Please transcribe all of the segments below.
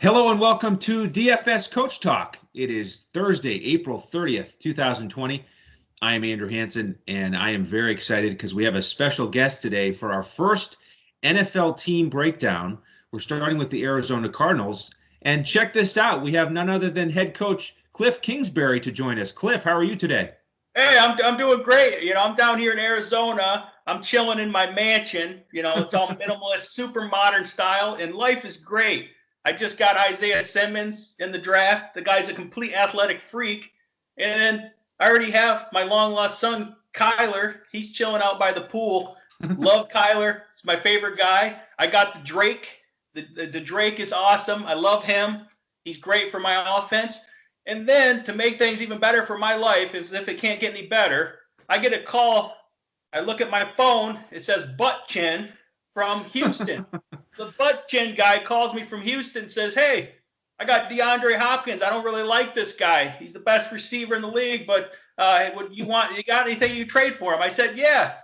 Hello and welcome to DFS Coach Talk. It is Thursday, April 30th, 2020. I am Andrew Hansen, and I am very excited because we have a special guest today for our first NFL team breakdown. We're starting with the Arizona Cardinals. And check this out. We have none other than head coach Cliff Kingsbury to join us. Cliff, how are you today? Hey, I'm doing great. I'm down here in Arizona. I'm chilling in my mansion. It's all minimalist, super modern style, and life is great. I just got Isaiah Simmons in the draft. The guy's a complete athletic freak. And I already have my long-lost son, Kyler. He's chilling out by the pool. Love Kyler. It's my favorite guy. I got the Drake. The Drake is awesome. I love him. He's great for my offense. And then to make things even better for my life, as if it can't get any better, I get a call. I look at my phone. It says Butt Chin from Houston. The Butt Chin guy calls me from Houston, says, "Hey, I got DeAndre Hopkins. I don't really like this guy. He's the best receiver in the league, but you got anything you trade for him?" I said, "Yeah.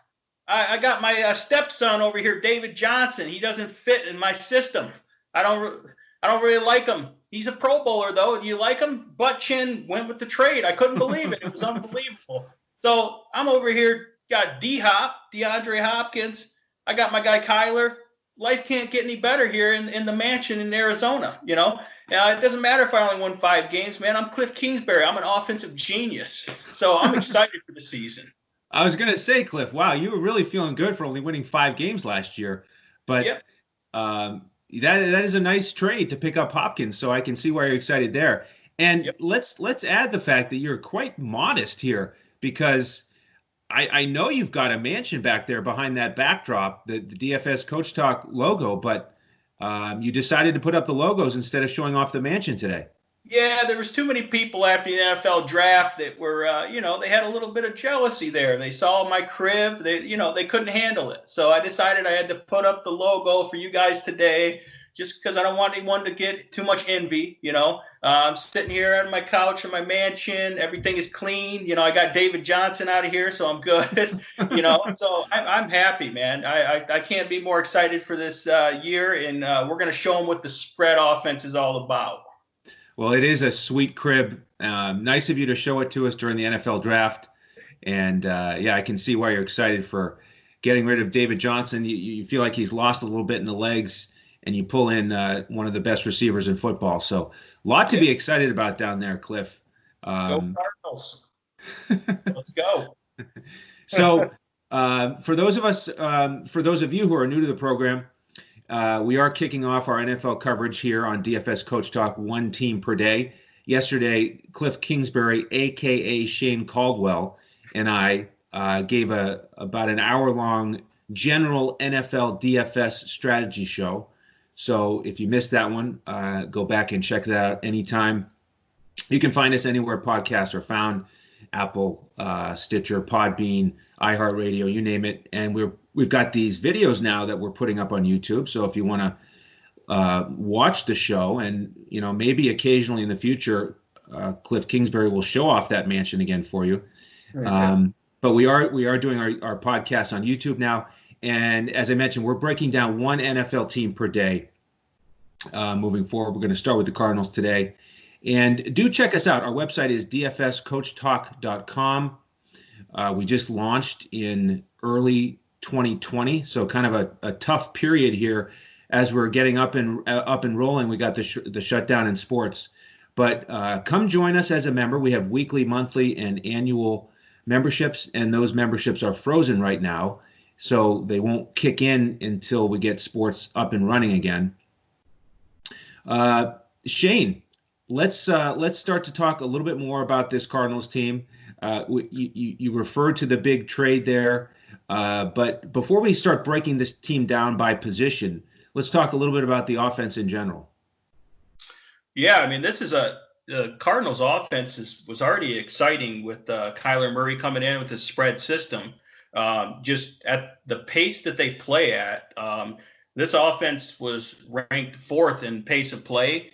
I got my stepson over here, David Johnson. He doesn't fit in my system. I don't really like him. He's a Pro Bowler, though. Do you like him?" Butt Chin went with the trade. I couldn't believe it. It was unbelievable. So I'm over here, got DeAndre Hopkins. I got my guy Kyler. Life can't get any better here in the mansion in Arizona. It doesn't matter if I only won 5 games, man. I'm Cliff Kingsbury. I'm an offensive genius. So I'm excited for the season. I was going to say, Cliff, wow, you were really feeling good for only winning 5 games last year. But yep. That is a nice trade to pick up Hopkins, so I can see why you're excited there. And yep. let's add the fact that you're quite modest here, because I know you've got a mansion back there behind that backdrop, the DFS Coach Talk logo, but you decided to put up the logos instead of showing off the mansion today. Yeah, there was too many people after the NFL draft that were, they had a little bit of jealousy there. They saw my crib. They couldn't handle it. So I decided I had to put up the logo for you guys today, just because I don't want anyone to get too much envy. I'm sitting here on my couch in my mansion. Everything is clean. I got David Johnson out of here, so I'm good. So I'm happy, man. I can't be more excited for this year, and we're going to show them what the spread offense is all about. Well, it is a sweet crib. Nice of you to show it to us during the NFL draft. And I can see why you're excited for getting rid of David Johnson. You feel like he's lost a little bit in the legs, and you pull in one of the best receivers in football. So a lot to be excited about down there, Cliff. Go Cardinals. Let's go. So for those of you who are new to the program, we are kicking off our NFL coverage here on DFS Coach Talk, one team per day. Yesterday, Cliff Kingsbury, a.k.a. Shane Caldwell, and I gave about an hour-long general NFL DFS strategy show. So if you missed that one, go back and check that out anytime. You can find us anywhere podcasts are found: Apple, Stitcher, Podbean, iHeartRadio, you name it. And we've got these videos now that we're putting up on YouTube. So if you want to watch the show, and maybe occasionally in the future, Cliff Kingsbury will show off that mansion again for you. Okay. But we are doing our podcast on YouTube now. And as I mentioned, we're breaking down one NFL team per day moving forward. We're going to start with the Cardinals today. And do check us out. Our website is DFSCoachTalk.com. We just launched in early 2020, so kind of a tough period here as we're getting up and rolling. We got the shutdown in sports, but come join us as a member. We have weekly, monthly, and annual memberships, and those memberships are frozen right now, so they won't kick in until we get sports up and running again. Shane, let's start to talk a little bit more about this Cardinals team. You referred to the big trade there, but before we start breaking this team down by position, let's talk a little bit about the offense in general. Yeah, I mean, the Cardinals offense was already exciting with Kyler Murray coming in with the spread system. Just at the pace that they play at, this offense was ranked 4th in pace of play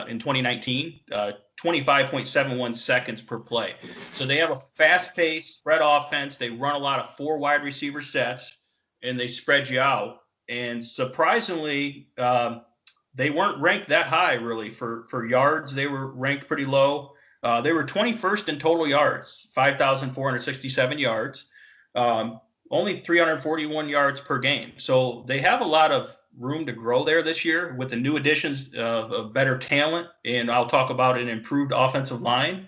in 2019, 25.71 seconds per play. So they have a fast-paced spread offense. They run a lot of 4 wide receiver sets, and they spread you out. And surprisingly, they weren't ranked that high really for yards. They were ranked pretty low. They were 21st in total yards, 5,467 yards, only 341 yards per game. So they have a lot of room to grow there this year with the new additions of better talent. And I'll talk about an improved offensive line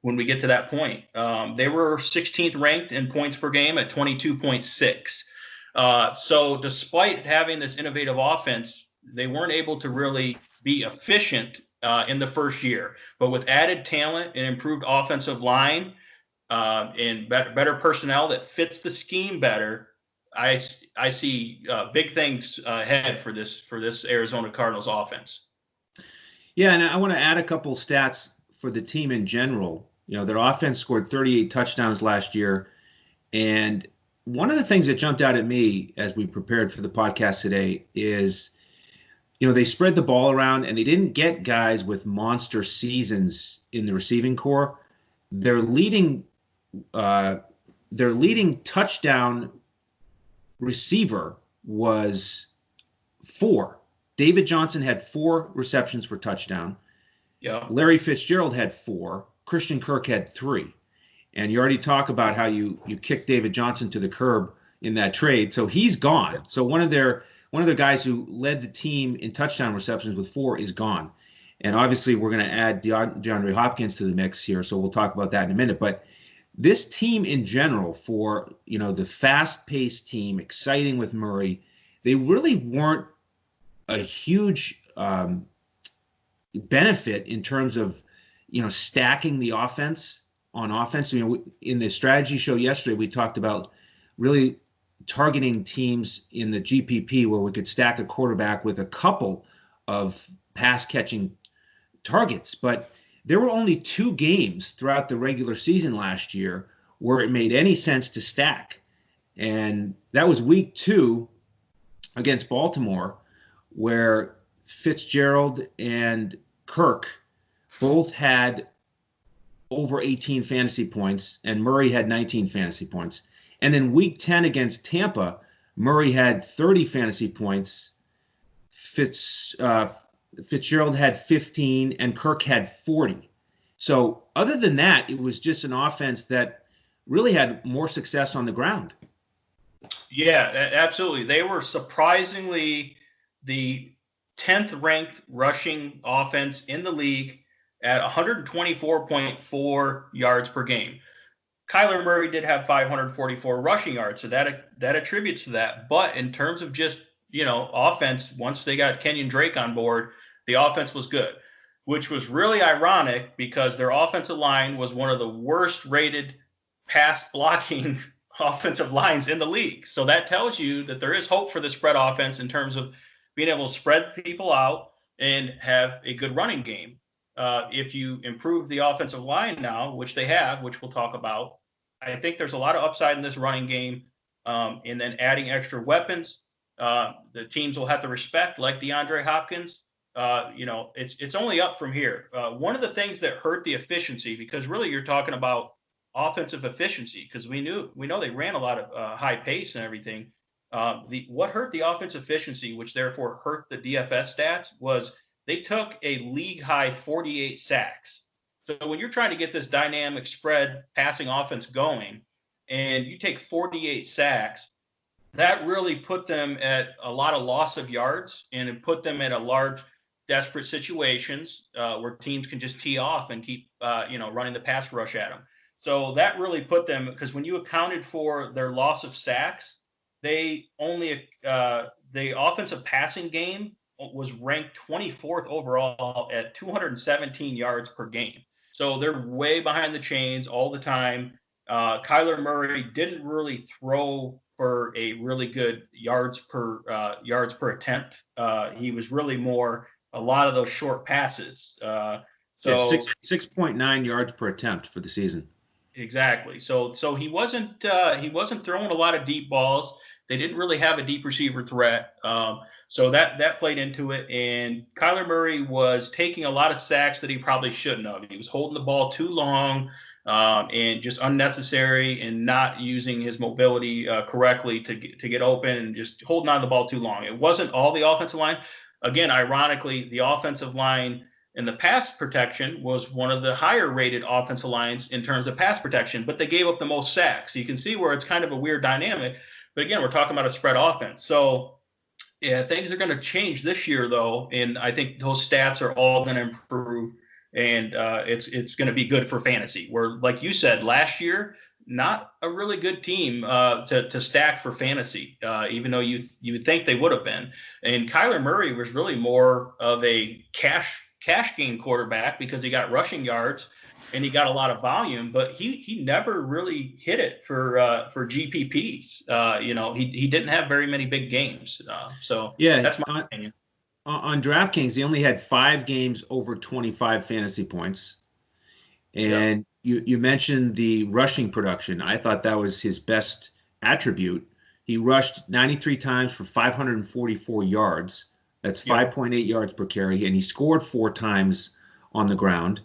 when we get to that point. They were 16th ranked in points per game at 22.6. So despite having this innovative offense, they weren't able to really be efficient in the first year. But with added talent and improved offensive line and better personnel that fits the scheme better, I see big things ahead for this Arizona Cardinals offense. Yeah, and I want to add a couple stats for the team in general. Their offense scored 38 touchdowns last year. And one of the things that jumped out at me as we prepared for the podcast today is, they spread the ball around and they didn't get guys with monster seasons in the receiving core. Their leading touchdown receiver was 4. David Johnson had 4 receptions for touchdown. Yeah. Larry Fitzgerald had 4. Christian Kirk had 3. And you already talk about how you kicked David Johnson to the curb in that trade. So he's gone. So one of their guys who led the team in touchdown receptions with 4 is gone. And obviously we're going to add DeAndre Hopkins to the mix here. So we'll talk about that in a minute. But this team in general, for, the fast-paced team, exciting with Murray, they really weren't a huge benefit in terms of, stacking the offense on offense. In the strategy show yesterday, we talked about really targeting teams in the GPP where we could stack a quarterback with a couple of pass-catching targets. But there were only 2 games throughout the regular season last year where it made any sense to stack. And that was week 2 against Baltimore, where Fitzgerald and Kirk both had over 18 fantasy points, and Murray had 19 fantasy points. And then week 10 against Tampa, Murray had 30 fantasy points, Fitzgerald had 15, and Kirk had 40. So other than that, it was just an offense that really had more success on the ground. Yeah, absolutely. They were surprisingly the 10th ranked rushing offense in the league at 124.4 yards per game. Kyler Murray did have 544 rushing yards, so that attributes to that. But in terms of just, offense, once they got Kenyon Drake on board, the offense was good, which was really ironic because their offensive line was one of the worst rated pass blocking offensive lines in the league. So that tells you that there is hope for the spread offense in terms of being able to spread people out and have a good running game. If you improve the offensive line now, which they have, which we'll talk about, I think there's a lot of upside in this running game. And then adding extra weapons, the teams will have to respect, like DeAndre Hopkins. It's only up from here. One of the things that hurt the efficiency, because really you're talking about offensive efficiency, because we know they ran a lot of high pace and everything. What hurt the offensive efficiency, which therefore hurt the DFS stats, was they took a league high 48 sacks. So when you're trying to get this dynamic spread passing offense going and you take 48 sacks, that really put them at a lot of loss of yards, and it put them in a large desperate situations where teams can just tee off and keep running the pass rush at them. So that really put them, because when you accounted for their loss of sacks, they only the offensive passing game was ranked 24th overall at 217 yards per game. So they're way behind the chains all the time. Kyler Murray didn't really throw for a really good yards per attempt. He was really more a lot of those short passes. So 6.9 yards per attempt for the season. Exactly. So he wasn't throwing a lot of deep balls. They didn't really have a deep receiver threat. So that played into it. And Kyler Murray was taking a lot of sacks that he probably shouldn't have. He was holding the ball too long and just unnecessary, and not using his mobility correctly to get open, and just holding on to the ball too long. It wasn't all the offensive line. again, ironically, the offensive line in the pass protection was one of the higher rated offensive lines in terms of pass protection, but they gave up the most sacks. So you can see where it's kind of a weird dynamic. But again, we're talking about a spread offense. So yeah, things are going to change this year, though, and I think those stats are all going to improve, and it's going to be good for fantasy. Where, like you said, last year, not a really good team to stack for fantasy, even though you would think they would have been. And Kyler Murray was really more of a cash game quarterback because he got rushing yards and he got a lot of volume, but he never really hit it for GPPs. He didn't have very many big games. So yeah, that's my opinion. On DraftKings, he only had 5 games over 25 fantasy points. And you mentioned the rushing production. I thought that was his best attribute. He rushed 93 times for 544 yards. That's 5.8 yards per carry. And he scored 4 times on the ground.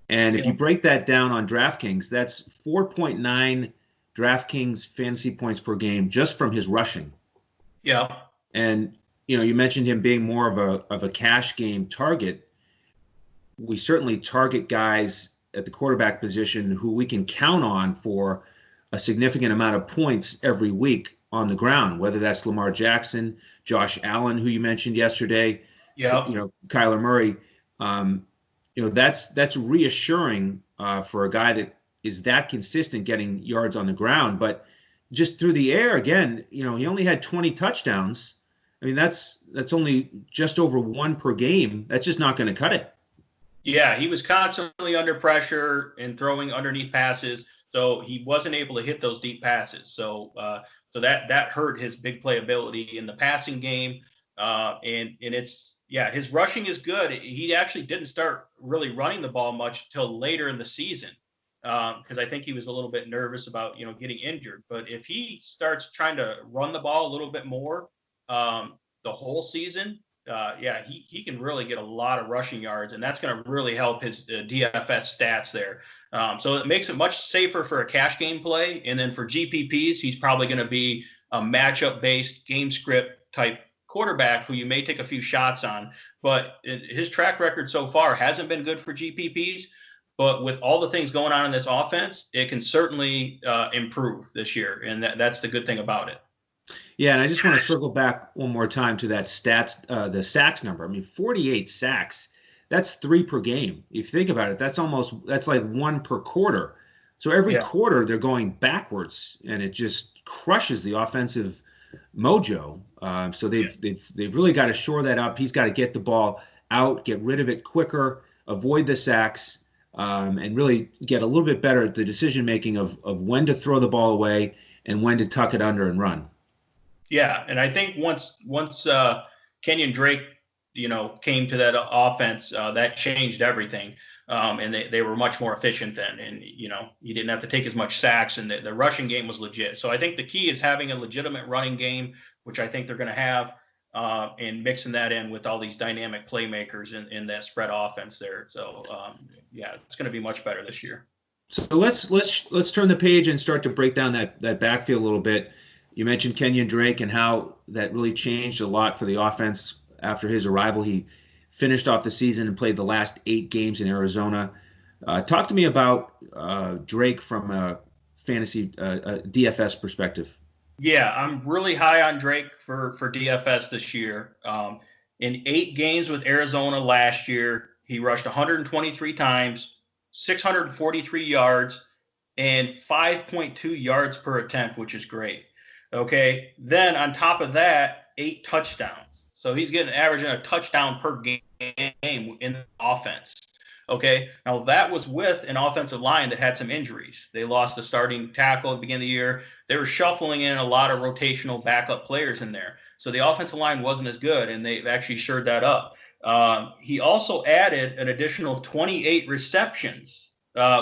And if you break that down on DraftKings, that's 4.9 DraftKings fantasy points per game just from his rushing. Yeah. And, you mentioned him being more of a cash game target. We certainly target guys at the quarterback position who we can count on for a significant amount of points every week on the ground, whether that's Lamar Jackson, Josh Allen, who you mentioned yesterday, Kyler Murray. That's reassuring for a guy that is that consistent getting yards on the ground. But just through the air, again, he only had 20 touchdowns. I mean, that's only just over 1 per game. That's just not going to cut it. Yeah, he was constantly under pressure and throwing underneath passes, so he wasn't able to hit those deep passes. So that hurt his big playability in the passing game. And it's his rushing is good. He actually didn't start really running the ball much till later in the season because I think he was a little bit nervous about getting injured. But if he starts trying to run the ball a little bit more the whole season, he can really get a lot of rushing yards, and that's going to really help his DFS stats there. So it makes it much safer for a cash game play. And then for GPPs, he's probably going to be a matchup-based game script type quarterback who you may take a few shots on. But his track record so far hasn't been good for GPPs. But with all the things going on in this offense, it can certainly improve this year, and that's the good thing about it. Yeah, and I just want to circle back one more time to that the sacks number. I mean, 48 sacks, that's 3 per game. If you think about it, that's like 1 per quarter. So every quarter they're going backwards, and it just crushes the offensive mojo. So they've really got to shore that up. He's got to get the ball out, get rid of it quicker, avoid the sacks, and really get a little bit better at the decision making of when to throw the ball away and when to tuck it under and run. Yeah, and I think once Kenyon Drake, came to that offense, that changed everything, and they were much more efficient then. And he didn't have to take as much sacks, and the rushing game was legit. So I think the key is having a legitimate running game, which I think they're going to have, and mixing that in with all these dynamic playmakers in that spread offense there. So it's going to be much better this year. So let's turn the page and start to break down that backfield a little bit. You mentioned Kenyon Drake and how that really changed a lot for the offense after his arrival. He finished off the season and played the last 8 games in Arizona. Talk to me about Drake from a fantasy DFS perspective. Yeah, I'm really high on Drake for DFS this year. In 8 games with Arizona last year, he rushed 123 times, 643 yards, and 5.2 yards per attempt, which is great. Okay. Then on top of that, 8 touchdowns. So he's averaging a touchdown per game in the offense. Okay. Now that was with an offensive line that had some injuries. They lost the starting tackle at the beginning of the year. They were shuffling in a lot of rotational backup players in there. So the offensive line wasn't as good, and they've actually shored that up. He also added an additional 28 receptions,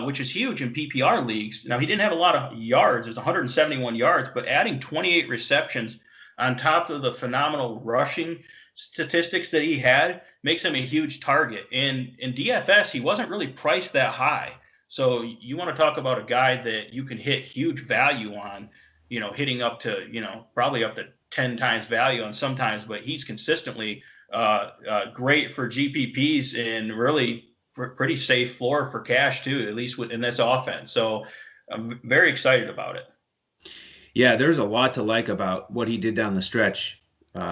which is huge in PPR leagues. Now, he didn't have a lot of yards. It was 171 yards, but adding 28 receptions on top of the phenomenal rushing statistics that he had makes him a huge target. And in DFS, he wasn't really priced that high. So you want to talk about a guy that you can hit huge value on, hitting up to, probably up to 10 times value on sometimes, but he's consistently great for GPPs and really pretty safe floor for cash too, at least in this offense. So I'm very excited about it. Yeah, there's a lot to like about what he did down the stretch.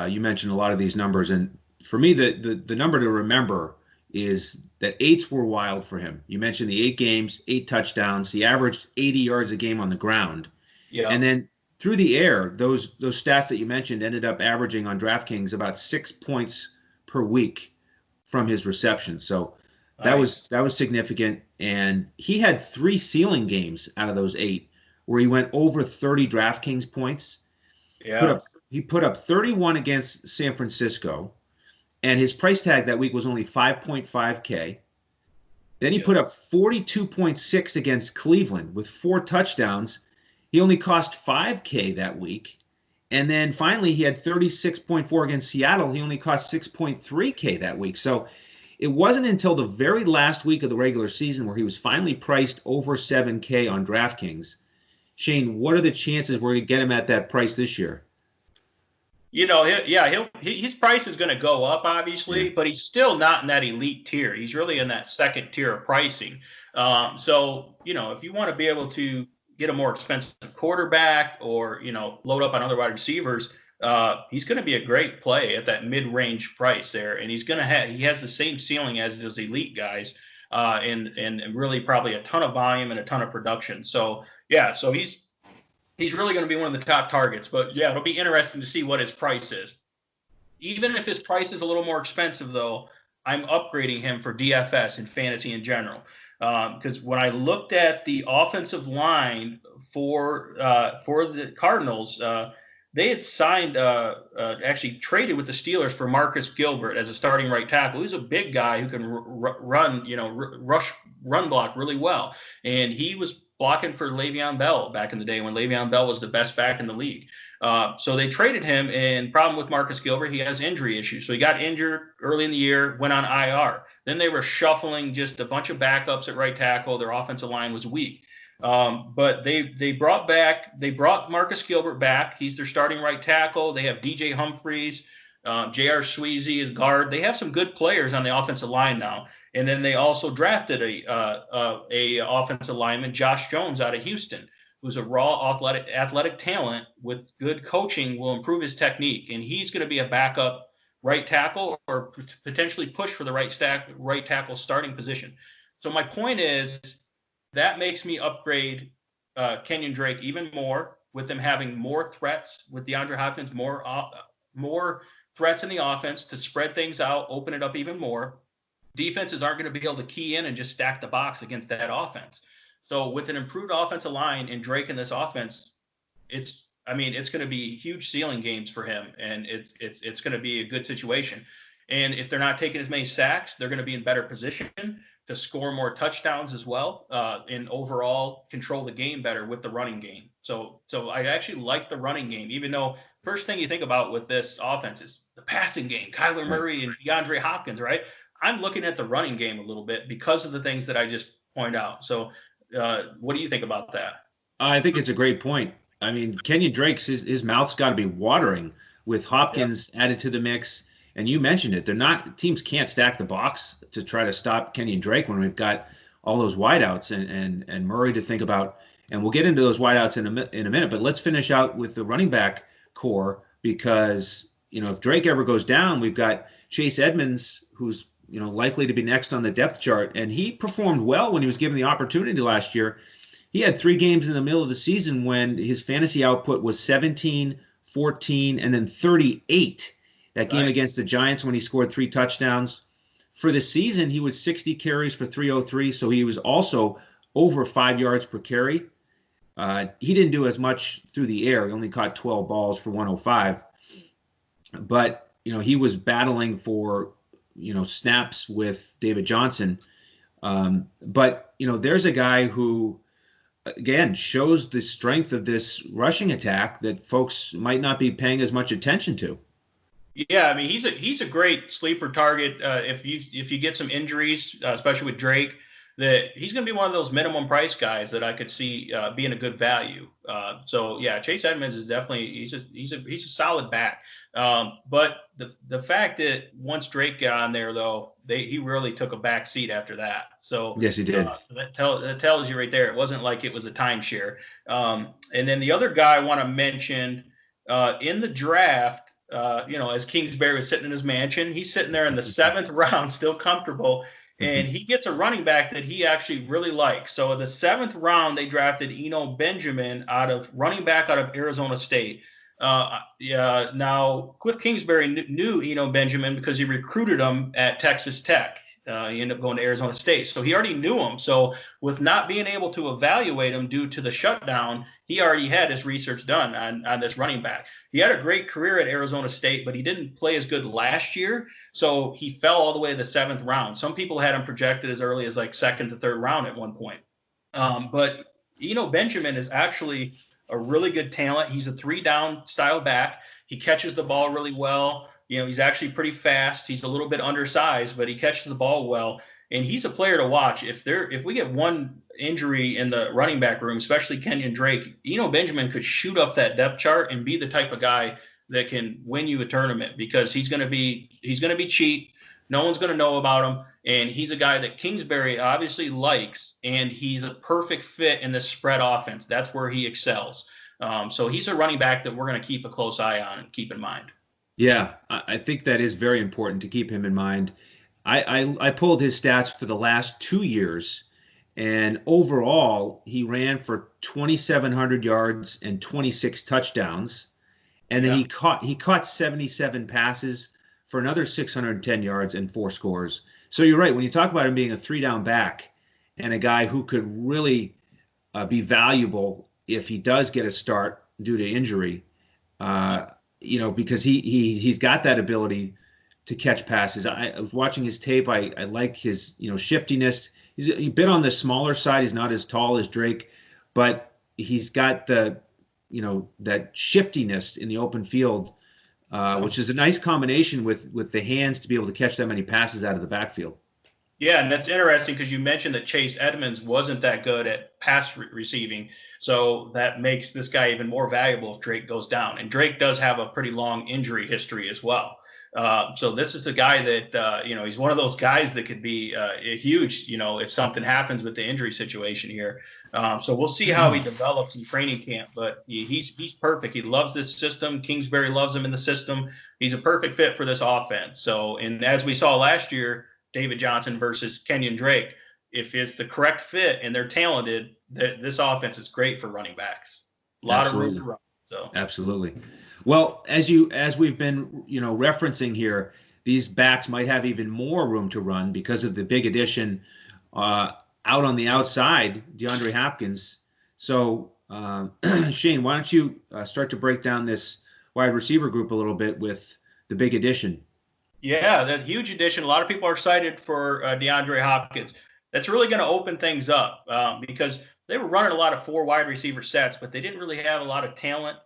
You mentioned a lot of these numbers, and for me, the number to remember is that 8s were wild for him. You mentioned the 8 games, 8 touchdowns. He averaged 80 yards a game on the ground. Yeah. And then through the air, those stats that you mentioned ended up averaging on DraftKings about 6 points per week from his reception. So that was significant. And he had 3 ceiling games out of those 8 where he went over 30 DraftKings points. Yeah. He put up 31 against San Francisco, and his price tag that week was only 5.5K. Then he put up 42.6 against Cleveland with 4 touchdowns. He only cost 5K that week. And then finally, he had 36.4 against Seattle. He only cost 6.3K that week. So it wasn't until the very last week of the regular season where he was finally priced over 7K on DraftKings. Shane, what are the chances we're going to get him at that price this year? You know, his price is going to go up, obviously, but he's still not in that elite tier. He's really in that second tier of pricing. So, you know, if you want to be able to get a more expensive quarterback or, you know, load up on other wide receivers, he's going to be a great play at that mid-range price there. And he has the same ceiling as those elite guys. And really probably a ton of volume and a ton of production. So he's really going to be one of the top targets. But yeah, it'll be interesting to see what his price is. Even if his price is a little more expensive, though, I'm upgrading him for DFS and fantasy in general. Because when I looked at the offensive line for the Cardinals, they had signed, actually traded with the Steelers for Marcus Gilbert as a starting right tackle. He's a big guy who can run block really well. And he was blocking for Le'Veon Bell back in the day when Le'Veon Bell was the best back in the league. So they traded him, and problem with Marcus Gilbert, he has injury issues. So he got injured early in the year, went on IR. Then they were shuffling just a bunch of backups at right tackle. Their offensive line was weak. But they brought Marcus Gilbert back. He's their starting right tackle. They have DJ Humphries, J.R. Sweezy is guard. They have some good players on the offensive line now. And then they also drafted a offensive lineman, Josh Jones, out of Houston, who's a raw athletic talent with good coaching, will improve his technique. And he's going to be a backup right tackle or potentially push for the right tackle starting position. So my point is, that makes me upgrade Kenyon Drake even more, with them having more threats with DeAndre Hopkins, more threats in the offense to spread things out, open it up even more. Defenses aren't going to be able to key in and just stack the box against that offense. So with an improved offensive line and Drake in this offense, it's going to be huge ceiling games for him, and it's going to be a good situation. And if they're not taking as many sacks, they're going to be in better position to score more touchdowns as well, and overall control the game better with the running game. So I actually like the running game, even though first thing you think about with this offense is the passing game, Kyler Murray and DeAndre Hopkins, right? I'm looking at the running game a little bit because of the things that I just pointed out. So what do you think about that? I think it's a great point. I mean, Kenyon Drake's his mouth's got to be watering with Hopkins added to the mix. And you mentioned it. Teams can't stack the box to try to stop Kenyon Drake when we've got all those wideouts and Murray to think about. And we'll get into those wideouts in a minute. But let's finish out with the running back core, because, you know, if Drake ever goes down, we've got Chase Edmonds, who's, you know, likely to be next on the depth chart. And he performed well when he was given the opportunity last year. He had 3 games in the middle of the season when his fantasy output was 17, 14, and then 38. That game against the Giants when he scored 3 touchdowns. For the season, he was 60 carries for 303, so he was also over 5 yards per carry. He didn't do as much through the air. He only caught 12 balls for 105. But, you know, he was battling for, you know, snaps with David Johnson. But, you know, there's a guy who, again, shows the strength of this rushing attack that folks might not be paying as much attention to. Yeah, I mean, he's a great sleeper target if you get some injuries, especially with Drake. that he's going to be one of those minimum price guys that I could see being a good value. So yeah, Chase Edmonds is definitely he's a solid back. But the fact that once Drake got on there though, he really took a back seat after that. So Yes, he did. so that tells you right there. It wasn't like it was a timeshare. And then the other guy I want to mention in the draft. As Kingsbury was sitting in his mansion, he's sitting there in the 7th round, still comfortable. And he gets a running back that he actually really likes. So in the 7th round, they drafted Eno Benjamin running back out of Arizona State. Now, Cliff Kingsbury knew Eno Benjamin because he recruited him at Texas Tech. He ended up going to Arizona State. So he already knew him. So with not being able to evaluate him due to the shutdown, he already had his research done on this running back. He had a great career at Arizona State, but he didn't play as good last year. So he fell all the way to the 7th round. Some people had him projected as early as like 2nd to 3rd round at one point. But Eno Benjamin is actually a really good talent. He's a 3-down style back. He catches the ball really well. He's actually pretty fast. He's a little bit undersized, but he catches the ball well. And he's a player to watch. If we get one injury in the running back room, especially Kenyon Drake, Eno Benjamin could shoot up that depth chart and be the type of guy that can win you a tournament because he's going to be cheap. No one's going to know about him. And he's a guy that Kingsbury obviously likes, and he's a perfect fit in this spread offense. That's where he excels. So he's a running back that we're going to keep a close eye on and keep in mind. Yeah, I think that is very important to keep him in mind. I pulled his stats for the last 2 years, and overall he ran for 2,700 yards and 26 touchdowns, and then he caught 77 passes for another 610 yards and 4 scores. So you're right when you talk about him being a 3-down back and a guy who could really be valuable if he does get a start due to injury. Because he's got that ability to catch passes. I was watching his tape. I like his, shiftiness. He's a bit on the smaller side. He's not as tall as Drake, but he's got the, that shiftiness in the open field, which is a nice combination with the hands to be able to catch that many passes out of the backfield. Yeah, and that's interesting because you mentioned that Chase Edmonds wasn't that good at pass receiving. So that makes this guy even more valuable if Drake goes down. And Drake does have a pretty long injury history as well. So this is a guy that, he's one of those guys that could be huge, if something happens with the injury situation here. So we'll see how he develops in training camp. But he's perfect. He loves this system. Kingsbury loves him in the system. He's a perfect fit for this offense. So, and as we saw last year, David Johnson versus Kenyon Drake, if it's the correct fit and they're talented, this offense is great for running backs. A lot Absolutely. of room to run. So absolutely. Well, as we've been, referencing here, these backs might have even more room to run because of the big addition out on the outside, DeAndre Hopkins. So, Shane, why don't you start to break down this wide receiver group a little bit with the big addition? Yeah, that huge addition. A lot of people are excited for DeAndre Hopkins. That's really going to open things up because they were running a lot of 4 wide receiver sets, but they didn't really have a lot of talent.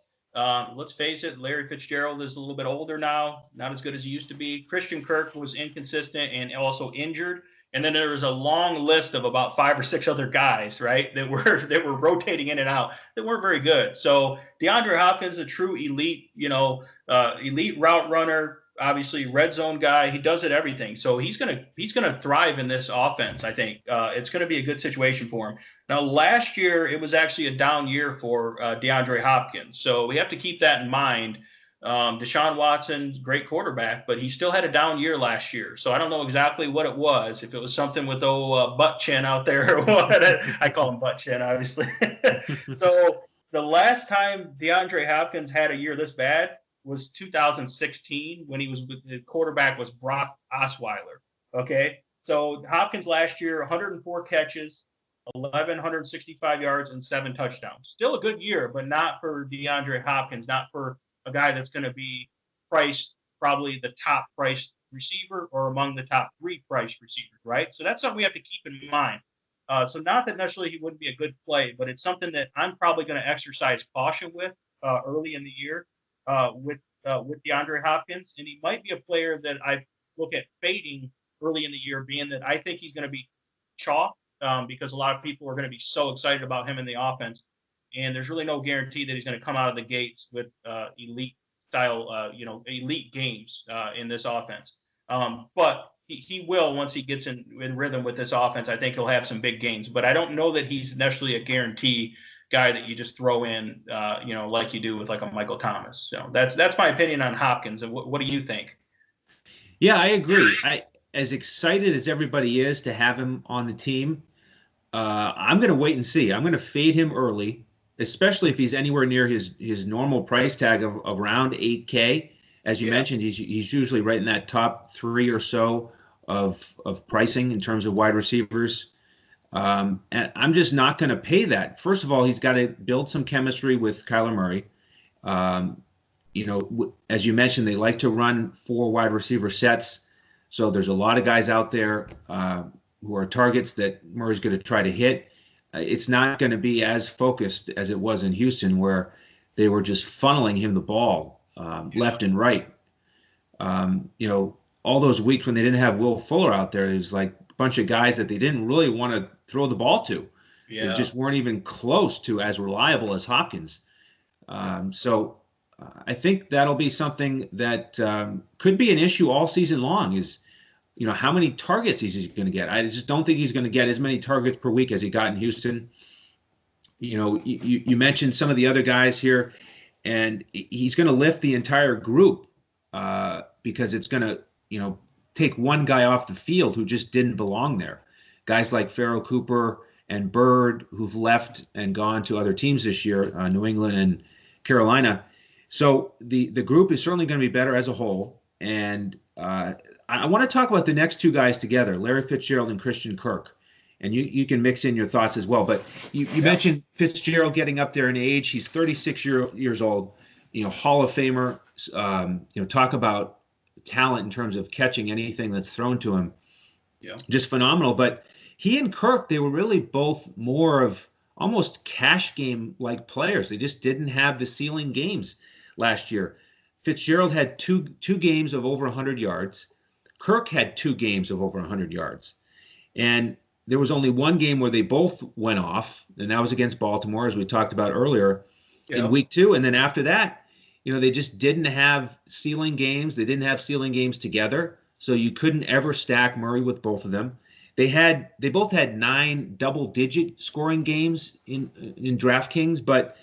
Let's face it, Larry Fitzgerald is a little bit older now, not as good as he used to be. Christian Kirk was inconsistent and also injured. And then there was a long list of about 5 or 6 other guys, right, that were rotating in and out that weren't very good. So DeAndre Hopkins, a true elite, elite route runner, obviously red zone guy. He does it everything. So he's gonna thrive in this offense. I think it's gonna be a good situation for him. Now, last year it was actually a down year for DeAndre Hopkins. So we have to keep that in mind. Deshaun Watson, great quarterback, but he still had a down year last year. So I don't know exactly what it was. If it was something with butt chin out there or what. I call him butt chin, obviously. So the last time DeAndre Hopkins had a year this bad was 2016 when the quarterback was Brock Osweiler. Okay. So Hopkins last year, 104 catches, 1,165 yards and 7 touchdowns. Still a good year, but not for DeAndre Hopkins, not for a guy that's going to be priced probably the top priced receiver or among the top 3 priced receivers, right? So that's something we have to keep in mind. So not that necessarily he wouldn't be a good play, but it's something that I'm probably going to exercise caution with early in the year with DeAndre Hopkins. And he might be a player that I look at fading early in the year, being that I think he's going to be chalk because a lot of people are going to be so excited about him in the offense. And there's really no guarantee that he's going to come out of the gates with elite style, elite games in this offense. But he will once he gets in rhythm with this offense. I think he'll have some big games. But I don't know that he's necessarily a guarantee guy that you just throw in, like you do with like a Michael Thomas. So that's my opinion on Hopkins. And what do you think? Yeah, I agree. As excited as everybody is to have him on the team, I'm going to wait and see. I'm going to fade him early, especially if he's anywhere near his normal price tag of around 8K. As you mentioned, he's usually right in that top 3 or so of pricing in terms of wide receivers. And I'm just not going to pay that. First of all, he's got to build some chemistry with Kyler Murray. As you mentioned, they like to run 4 wide receiver sets. So there's a lot of guys out there who are targets that Murray's going to try to hit. It's not going to be as focused as it was in Houston, where they were just funneling him the ball left and right. All those weeks when they didn't have Will Fuller out there, it was like a bunch of guys that they didn't really want to throw the ball to. Yeah. They just weren't even close to as reliable as Hopkins. So I think that'll be something that could be an issue all season long is, how many targets he's going to get. I just don't think he's going to get as many targets per week as he got in Houston. You mentioned some of the other guys here, and he's going to lift the entire group because it's going to, take one guy off the field who just didn't belong there. Guys like Farrell Cooper and Bird, who've left and gone to other teams this year, New England and Carolina. So the group is certainly going to be better as a whole. And I want to talk about the next 2 guys together, Larry Fitzgerald and Christian Kirk. And you can mix in your thoughts as well. But you mentioned Fitzgerald getting up there in age. He's 36 years old, Hall of Famer. Talk about talent in terms of catching anything that's thrown to him. Yeah. Just phenomenal. But he and Kirk, they were really both more of almost cash game like players. They just didn't have the ceiling games last year. Fitzgerald had two games of over 100 yards. Kirk had 2 games of over 100 yards. And there was only one game where they both went off, and that was against Baltimore, as we talked about earlier, in week 2. And then after that, they just didn't have ceiling games. They didn't have ceiling games together, so you couldn't ever stack Murray with both of them. They both had 9 double-digit scoring games in DraftKings, but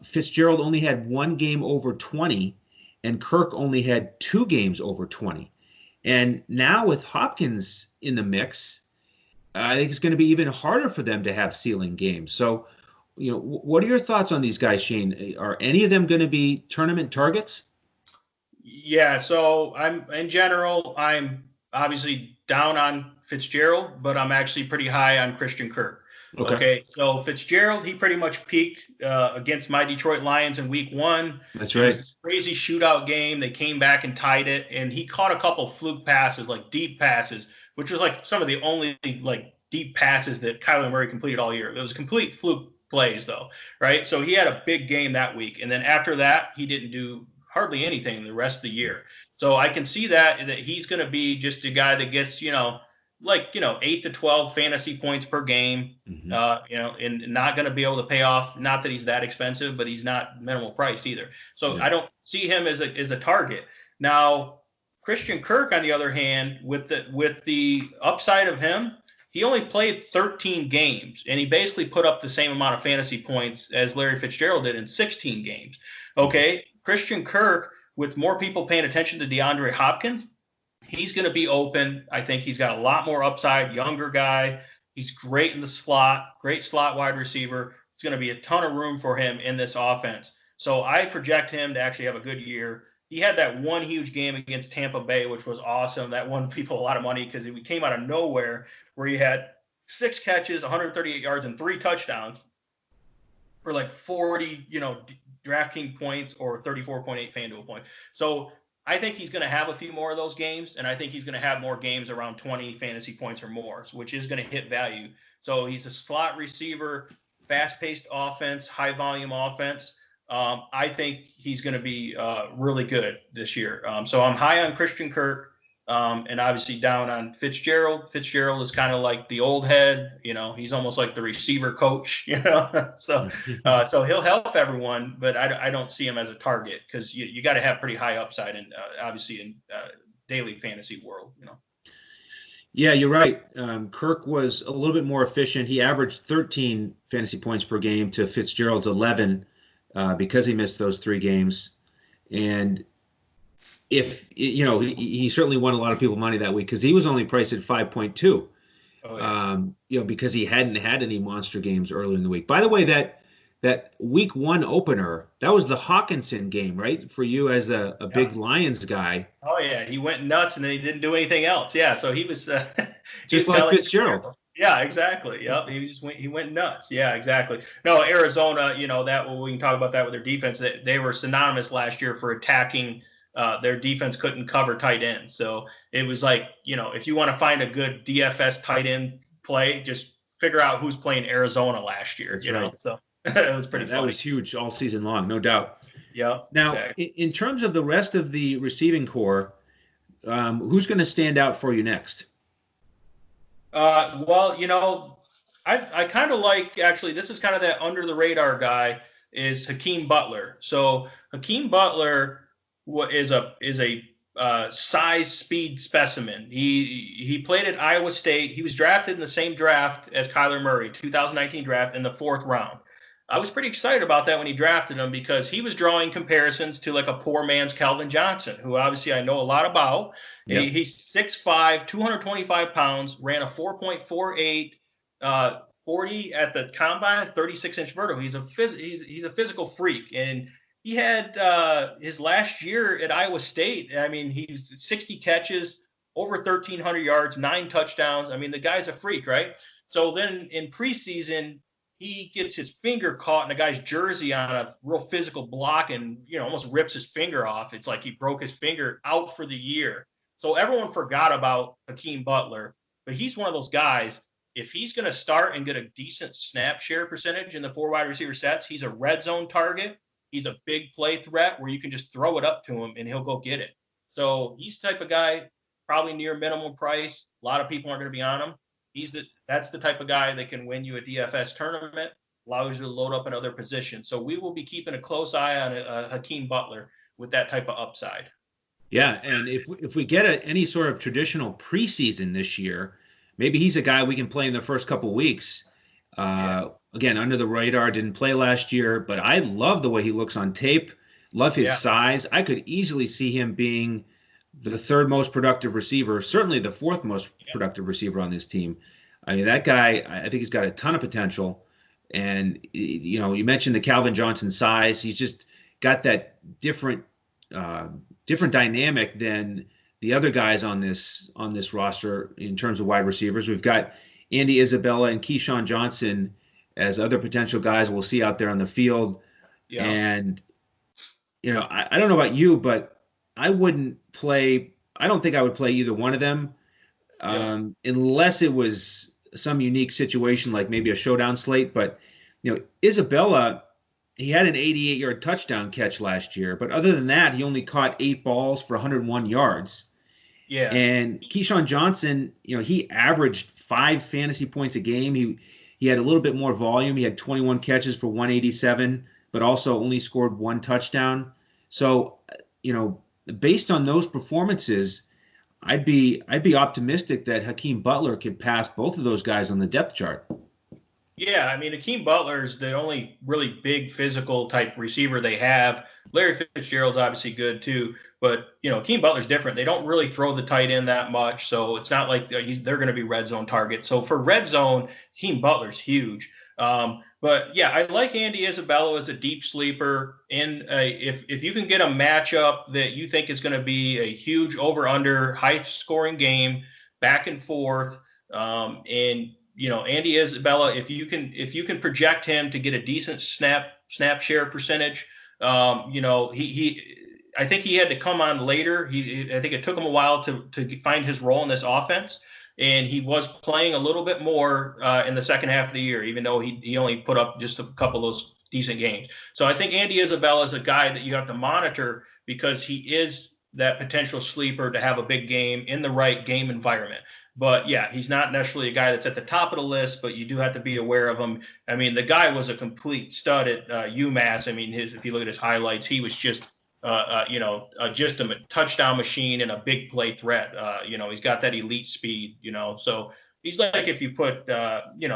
Fitzgerald only had 1 game over 20, and Kirk only had 2 games over 20. And now with Hopkins in the mix, I think it's going to be even harder for them to have ceiling games. So, what are your thoughts on these guys, Shane? Are any of them going to be tournament targets? Yeah, so I'm obviously down on Fitzgerald, but I'm actually pretty high on Christian Kirk. Okay, so Fitzgerald, he pretty much peaked against my Detroit Lions in week 1. That's right. It was this crazy shootout game. They came back and tied it, and he caught a couple fluke passes, like deep passes, which was like some of the only like deep passes that Kyler Murray completed all year. It was complete fluke plays though, right? So he had a big game that week, and then after that, he didn't do hardly anything the rest of the year. So I can see that he's going to be just a guy that gets 8 to 12 fantasy points per game, and not going to be able to pay off. Not that he's that expensive, but he's not minimal price either. So I don't see him as a target. Now, Christian Kirk, on the other hand, with the upside of him, he only played 13 games, and he basically put up the same amount of fantasy points as Larry Fitzgerald did in 16 games. Okay, Christian Kirk, with more people paying attention to DeAndre Hopkins, he's going to be open. I think he's got a lot more upside, younger guy. He's great in the slot, great slot wide receiver. It's going to be a ton of room for him in this offense. So I project him to actually have a good year. He had that one huge game against Tampa Bay, which was awesome. That won people a lot of money because he came out of nowhere, where he had 6 catches, 138 yards, and 3 touchdowns for like 40, DraftKings points or 34.8 FanDuel points. So I think he's going to have a few more of those games, and I think he's going to have more games around 20 fantasy points or more, which is going to hit value. So he's a slot receiver, fast-paced offense, high-volume offense. I think he's going to be really good this year. So I'm high on Christian Kirk. And obviously down on Fitzgerald. Fitzgerald is kind of like the old head, he's almost like the receiver coach, so he'll help everyone, but I don't see him as a target because you got to have pretty high upside and obviously in daily fantasy world, Yeah, you're right. Kirk was a little bit more efficient. He averaged 13 fantasy points per game to Fitzgerald's 11 because he missed those 3 games. And if he certainly won a lot of people money that week because he was only priced at 5.2. Oh, yeah. Because he hadn't had any monster games early in the week. By the way, that week 1 opener, that was the Hawkinson game, right? For you as a big Lions guy. Oh yeah, he went nuts and then he didn't do anything else. Yeah, so he was just like Fitzgerald. Yeah, exactly. Yep, he went nuts. Yeah, exactly. No, Arizona, we can talk about that with their defense. They were synonymous last year for attacking. Their defense couldn't cover tight ends. So it was like, if you want to find a good DFS tight end play, just figure out who's playing Arizona last year. That's right. So it was pretty funny. That was huge all season long, no doubt. Yeah. Now, exactly. In terms of the rest of the receiving core, who's going to stand out for you next? Well, I kind of like, actually, this is kind of that under the radar guy is Hakeem Butler. So Hakeem Butler is a size speed specimen. He played at Iowa State. He was drafted in the same draft as Kyler Murray, 2019 draft in the 4th round. I was pretty excited about that when he drafted him because he was drawing comparisons to like a poor man's Calvin Johnson, who obviously I know a lot about. Yep. He's 6'5", 225 pounds, ran a 4.48, 40 at the combine, 36-inch vertical. He's a physical freak, and he had his last year at Iowa State. I mean, he's 60 catches, over 1,300 yards, 9 touchdowns. I mean, the guy's a freak, right? So then in preseason, he gets his finger caught in a guy's jersey on a real physical block and, almost rips his finger off. It's like he broke his finger, out for the year. So everyone forgot about Hakeem Butler, but he's one of those guys. If he's going to start and get a decent snap share percentage in the 4 wide receiver sets, he's a red zone target. He's a big play threat where you can just throw it up to him and he'll go get it. So he's the type of guy, probably near minimum price. A lot of people aren't going to be on him. That's the type of guy that can win you a DFS tournament, allows you to load up in other positions. So we will be keeping a close eye on Hakeem Butler with that type of upside. Yeah, and if we get any sort of traditional preseason this year, maybe he's a guy we can play in the first couple weeks. Again, under the radar, didn't play last year, but I love the way he looks on tape. Love his size. I could easily see him being the 3rd most productive receiver, certainly the 4th most productive receiver on this team. I mean, that guy, I think he's got a ton of potential. And, you mentioned the Calvin Johnson size. He's just got that different dynamic than the other guys on this roster in terms of wide receivers. We've got Andy Isabella and Keyshawn Johnson as other potential guys we'll see out there on the field. Yeah. And, I don't know about you, but I don't think I would play either one of them unless it was some unique situation like maybe a showdown slate. But, Isabella, he had an 88-yard touchdown catch last year. But other than that, he only caught 8 balls for 101 yards. Yeah. And Keyshawn Johnson, he averaged 5 fantasy points a game. He had a little bit more volume. He had 21 catches for 187, but also only scored 1 touchdown. So, based on those performances, I'd be optimistic that Hakeem Butler could pass both of those guys on the depth chart. Yeah, I mean, Hakeem Butler is the only really big physical type receiver they have. Larry Fitzgerald's obviously good too, but Hakeem Butler's different. They don't really throw the tight end that much, so it's not like they're going to be red zone targets. So for red zone, Hakeem Butler's huge. But yeah, I like Andy Isabella as a deep sleeper. If you can get a matchup that you think is going to be a huge over/under, high-scoring game, back and forth, and Andy Isabella, if you can project him to get a decent snap share percentage, I think he had to come on later. I think it took him a while to find his role in this offense. And he was playing a little bit more in the second half of the year, even though he only put up just a couple of those decent games. So I think Andy Isabella is a guy that you have to monitor because he is that potential sleeper to have a big game in the right game environment. But yeah, he's not necessarily a guy that's at the top of the list, but you do have to be aware of him. I mean, the guy was a complete stud at UMass. I mean, if you look at his highlights, he was just just a touchdown machine and a big play threat. He's got that elite speed, so he's like, if you put,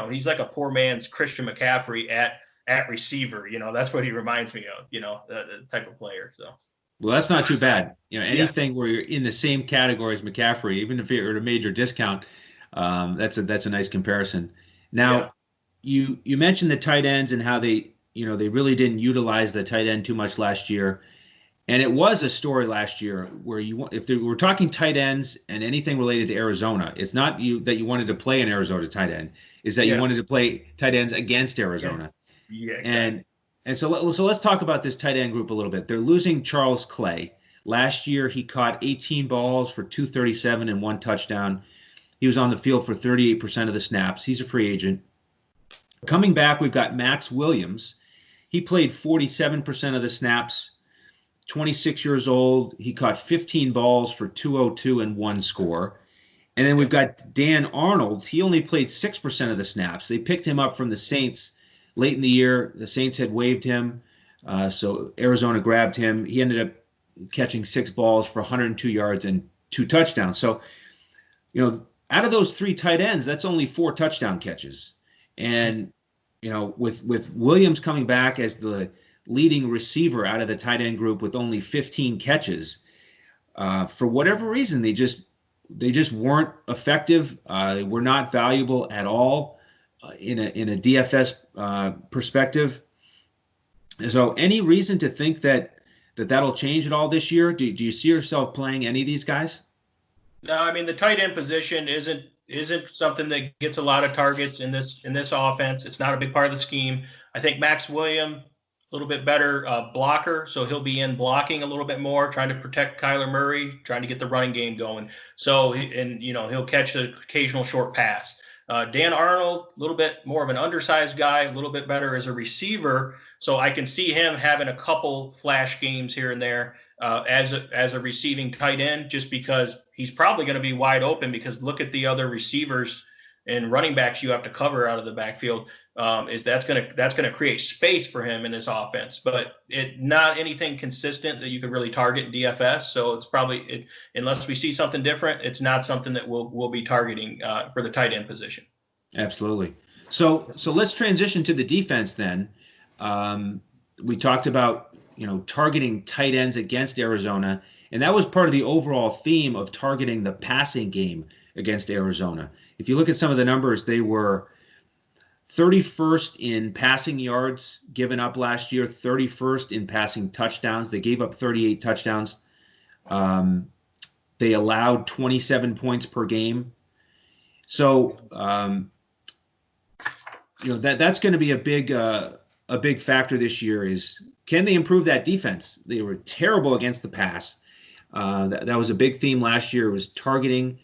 he's like a poor man's Christian McCaffrey at receiver. That's what he reminds me of, the type of player. So. Well, that's not too bad. Anything where you're in the same category as McCaffrey, even if you're at a major discount, that's a nice comparison. Now, you mentioned the tight ends and how they really didn't utilize the tight end too much last year. And it was a story last year where if we're talking tight ends and anything related to Arizona, it's not that you wanted to play an Arizona tight end, is that you wanted to play tight ends against Arizona. Yeah. Exactly. And so let's talk about this tight end group a little bit. They're losing Charles Clay. Last year, he caught 18 balls for 237 and 1 touchdown. He was on the field for 38% of the snaps. He's a free agent. Coming back, we've got Max Williams. He played 47% of the snaps. 26 years old. He caught 15 balls for 202 and 1 score. And then we've got Dan Arnold. He only played 6% of the snaps. They picked him up from the Saints late in the year. The Saints had waived him, so Arizona grabbed him. He ended up catching 6 balls for 102 yards and 2 touchdowns. So, out of those 3 tight ends, that's only 4 touchdown catches. And, with Williams coming back as the leading receiver out of the tight end group with only 15 catches, for whatever reason, they just weren't effective. They were not valuable at all in a DFS perspective. So, any reason to think that'll change at all this year? Do you see yourself playing any of these guys? No, I mean, the tight end position isn't something that gets a lot of targets in this offense. It's not a big part of the scheme. I think Max Williams, a little bit better blocker, so he'll be in blocking a little bit more, trying to protect Kyler Murray, trying to get the running game going. So, he'll catch the occasional short pass. Dan Arnold, a little bit more of an undersized guy, a little bit better as a receiver. So I can see him having a couple flash games here and there as a receiving tight end, just because he's probably going to be wide open, because look at the other receivers and running backs you have to cover out of the backfield. That's going to create space for him in this offense, but not anything consistent that you could really target in DFS. So it's probably, unless we see something different, it's not something that we'll be targeting for the tight end position. Absolutely. So let's transition to the defense then. We talked about targeting tight ends against Arizona, and that was part of the overall theme of targeting the passing game against Arizona. If you look at some of the numbers, they were 31st in passing yards given up last year, 31st in passing touchdowns. They gave up 38 touchdowns. They allowed 27 points per game. So, that's going to be a big factor this year. Is can they improve that defense? They were terrible against the pass. That was a big theme last year, was targeting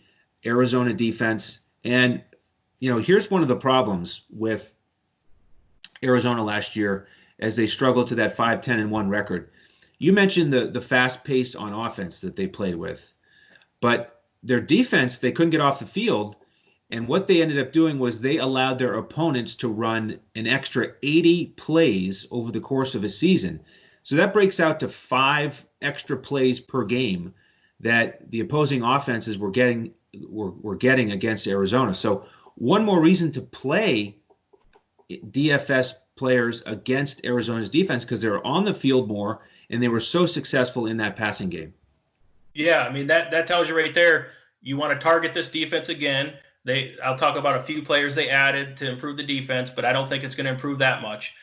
Arizona defense. And, here's one of the problems with Arizona last year as they struggled to that 5-10-1 record. You mentioned the fast pace on offense that they played with, but their defense, they couldn't get off the field. And what they ended up doing was they allowed their opponents to run an extra 80 plays over the course of a season. So that breaks out to 5 extra plays per game that the opposing offenses were getting against Arizona. So one more reason to play DFS players against Arizona's defense, because they were on the field more and they were so successful in that passing game. Yeah, I mean, that tells you right there, you want to target this defense again. I'll talk about a few players they added to improve the defense, but I don't think it's going to improve that much.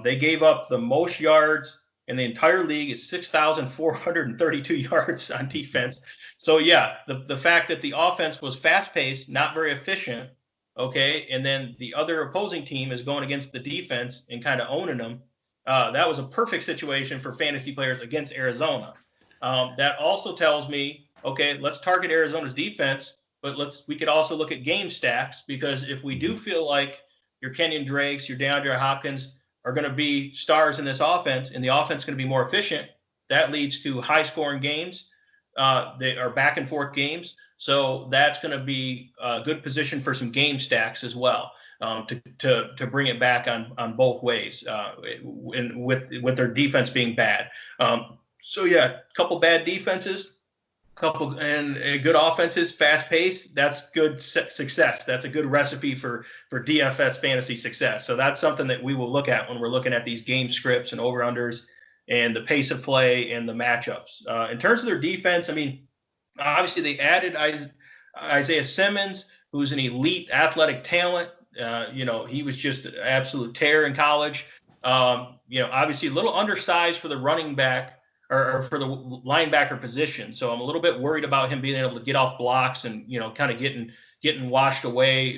They gave up the most yards in the entire league. It's 6,432 yards on defense. So yeah, the fact that the offense was fast-paced, not very efficient, okay, and then the other opposing team is going against the defense and kind of owning them, that was a perfect situation for fantasy players against Arizona. That also tells me, okay, let's target Arizona's defense, but we could also look at game stacks, because if we do feel like your Kenyon Drakes, your DeAndre Hopkins are going to be stars in this offense, and the offense is going to be more efficient, that leads to high-scoring games. They are back and forth games. So that's going to be a good position for some game stacks as well, to bring it back on both ways, and with their defense being bad. So yeah, a couple bad defenses, couple and good offenses, fast pace. That's good success. That's a good recipe for DFS fantasy success. So that's something that we will look at when we're looking at these game scripts and over unders and the pace of play and the matchups. In terms of their defense, I mean, obviously they added Isaiah Simmons, who's an elite athletic talent. He was just an absolute tear in college. Obviously a little undersized for the running back or for the linebacker position. So I'm a little bit worried about him being able to get off blocks and, kind of getting washed away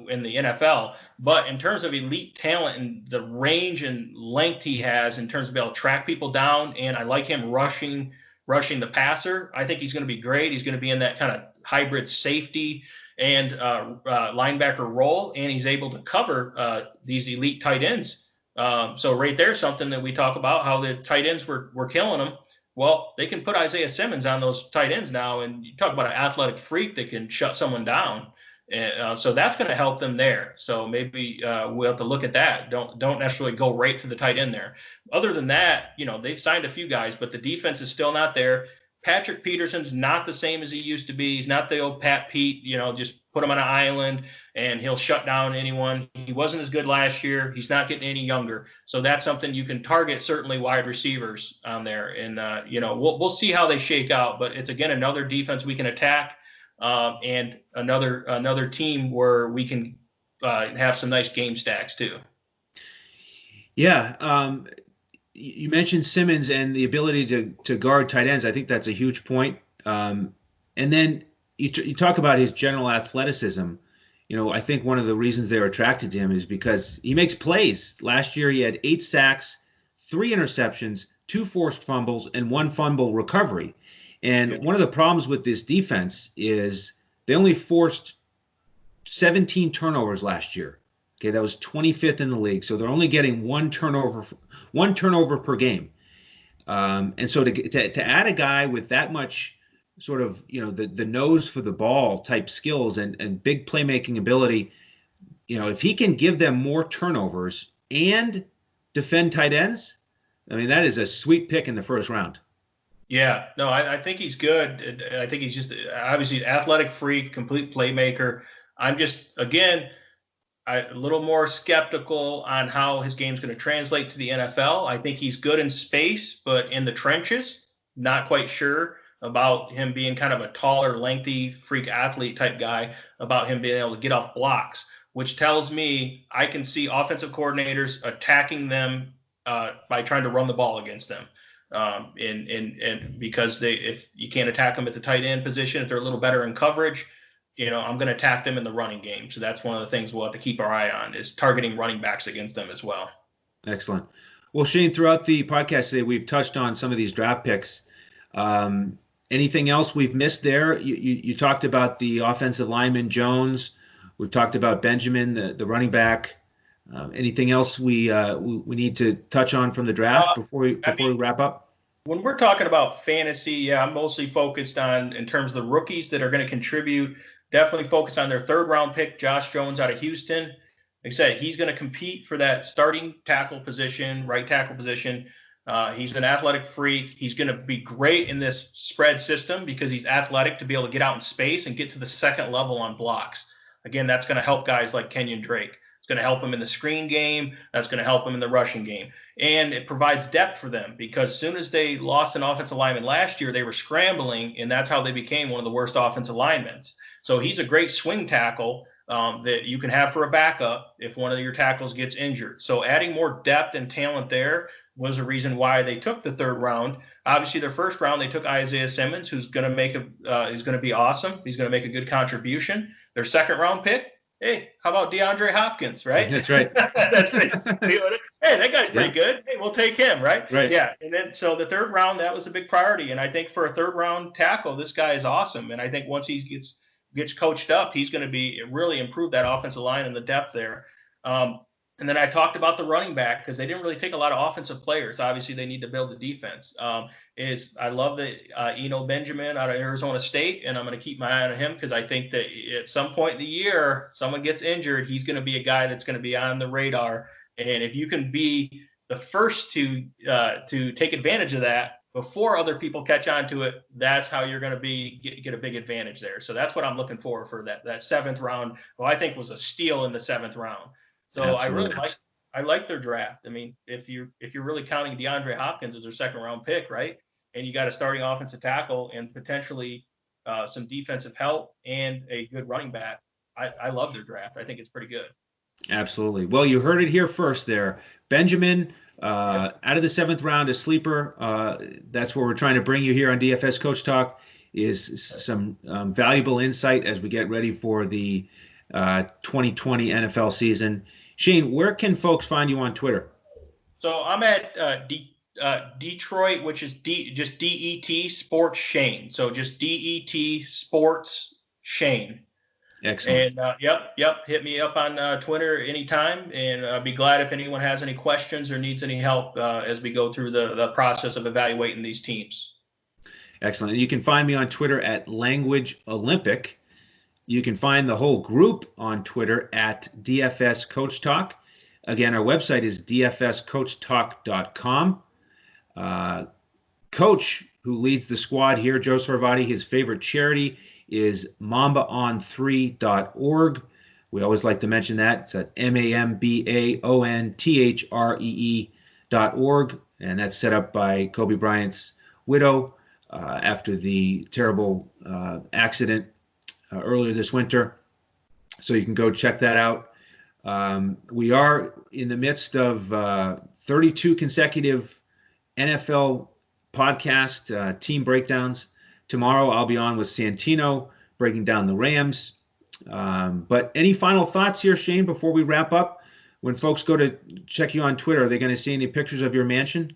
in the NFL. But in terms of elite talent and the range and length he has in terms of being able to track people down, and I like him rushing the passer, I think he's going to be great. He's going to be in that kind of hybrid safety and linebacker role, and he's able to cover these elite tight ends. So right there, something that we talk about, how the tight ends were killing them. Well, they can put Isaiah Simmons on those tight ends now, and you talk about an athletic freak that can shut someone down. So that's going to help them there. So maybe we'll have to look at that. Don't necessarily go right to the tight end there. Other than that, they've signed a few guys, but the defense is still not there. Patrick Peterson's not the same as he used to be. He's not the old Pat Pete, just put him on an island and he'll shut down anyone. He wasn't as good last year. He's not getting any younger. So that's something you can target, certainly wide receivers on there. And, we'll see how they shake out. But it's, again, another defense we can attack, and another team where we can have some nice game stacks too. Yeah. You mentioned Simmons and the ability to guard tight ends. I think that's a huge point. And then you talk about his general athleticism. I think one of the reasons they're attracted to him is because he makes plays. Last year, he had 8 sacks, 3 interceptions, 2 forced fumbles, and 1 fumble recovery. And one of the problems with this defense is they only forced 17 turnovers last year. Okay, that was 25th in the league. So they're only getting one turnover per game. And so to add a guy with that much sort of, the nose for the ball type skills and big playmaking ability, if he can give them more turnovers and defend tight ends, I mean, that is a sweet pick in the first round. Yeah, no, I think he's good. I think he's just obviously athletic freak, complete playmaker. I'm just, again, a little more skeptical on how his game's going to translate to the NFL. I think he's good in space, but in the trenches, not quite sure about him being kind of a taller, lengthy, freak athlete type guy, about him being able to get off blocks, which tells me I can see offensive coordinators attacking them by trying to run the ball against them. And because if you can't attack them at the tight end position, if they're a little better in coverage, I'm going to attack them in the running game. So that's one of the things we'll have to keep our eye on, is targeting running backs against them as well. Excellent. Well, Shane, throughout the podcast today, we've touched on some of these draft picks. Anything else we've missed there? You talked about the offensive lineman Jones. We've talked about Benjamin, the running back. Anything else we need to touch on from the draft before we wrap up? When we're talking about fantasy, I'm mostly focused on, in terms of the rookies that are going to contribute, definitely focus on their 3rd round pick, Josh Jones out of Houston. Like I said, he's going to compete for that starting tackle position, right tackle position. He's an athletic freak. He's going to be great in this spread system because he's athletic to be able to get out in space and get to the second level on blocks. Again, that's going to help guys like Kenyon Drake. It's going to help him in the screen game. That's going to help him in the rushing game. And it provides depth for them, because as soon as they lost an offensive lineman last year, they were scrambling, and that's how they became one of the worst offensive linemen. So he's a great swing tackle that you can have for a backup if one of your tackles gets injured. So adding more depth and talent there was a reason why they took the 3rd round. Obviously, their 1st round, they took Isaiah Simmons, who's going to be awesome. He's going to make a good contribution. Their 2nd round pick, hey, how about DeAndre Hopkins, right? That's right. Hey, that guy's pretty good. Hey, we'll take him, right? Right. Yeah. And then so the 3rd round, that was a big priority. And I think for a 3rd round tackle, this guy is awesome. And I think once he gets coached up, he's going to be really improve that offensive line and the depth there. And then I talked about the running back because they didn't really take a lot of offensive players. Obviously, they need to build the defense. I love the Eno Benjamin out of Arizona State, and I'm going to keep my eye on him because I think that at some point in the year, someone gets injured, he's going to be a guy that's going to be on the radar. And if you can be the first to take advantage of that before other people catch on to it, that's how you're going to get a big advantage there. So that's what I'm looking for that seventh round. Well, I think was a steal in the seventh round. So absolutely. I like their draft. I mean, if you're really counting DeAndre Hopkins as their second round pick, right? And you got a starting offensive tackle and potentially some defensive help and a good running back, I love their draft. I think it's pretty good. Absolutely. Well, you heard it here first there. Benjamin, out of the seventh round, a sleeper. That's what we're trying to bring you here on DFS Coach Talk, is some valuable insight as we get ready for the 2020 NFL season. Shane, where can folks find you on Twitter? So I'm at Detroit, which is just DET Sports Shane. So just DET Sports Shane. Excellent. And yep. Hit me up on Twitter anytime, and I'll be glad if anyone has any questions or needs any help as we go through the process of evaluating these teams. Excellent. You can find me on Twitter at Language Olympic. You can find the whole group on Twitter at DFS Coach Talk. Again, our website is DFSCoachTalk.com. Coach, who leads the squad here, Joe Sorvati, his favorite charity is MambaOn3.org. We always like to mention that. It's at MambaOnThree.org. And that's set up by Kobe Bryant's widow after the terrible accident earlier this winter. So you can go check that out. We are in the midst of 32 consecutive NFL podcast team breakdowns. Tomorrow I'll be on with Santino breaking down the Rams. But any final thoughts here, Shane, before we wrap up? When folks go to check you on Twitter, are they going to see any pictures of your mansion?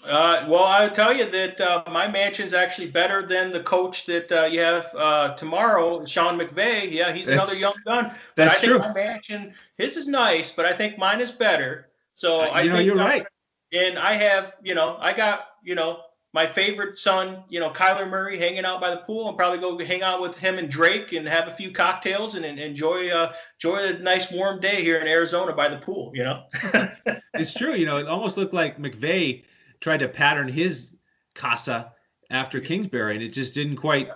Well, I'll tell you that my mansion's actually better than the coach that you have tomorrow, Sean McVay. Yeah, he's another young gun. That's true. My mansion, his is nice, but I think mine is better. So I think you're right. And I have, I got, my favorite son, Kyler Murray, hanging out by the pool. I'll probably go hang out with him and Drake and have a few cocktails and enjoy a nice warm day here in Arizona by the pool. It's true. It almost looked like McVay tried to pattern his casa after Kingsbury, and it just didn't quite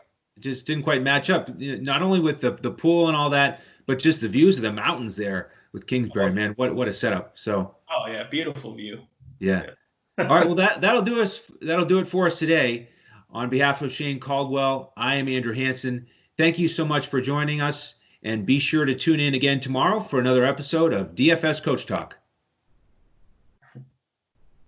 match up. Not only with the pool and all that, but just the views of the mountains there with Kingsbury. Man, what a setup! So. Oh yeah, beautiful view. Yeah. All right. Well, that'll do it for us today. On behalf of Shane Caldwell, I am Andrew Hansen. Thank you so much for joining us, and be sure to tune in again tomorrow for another episode of DFS Coach Talk.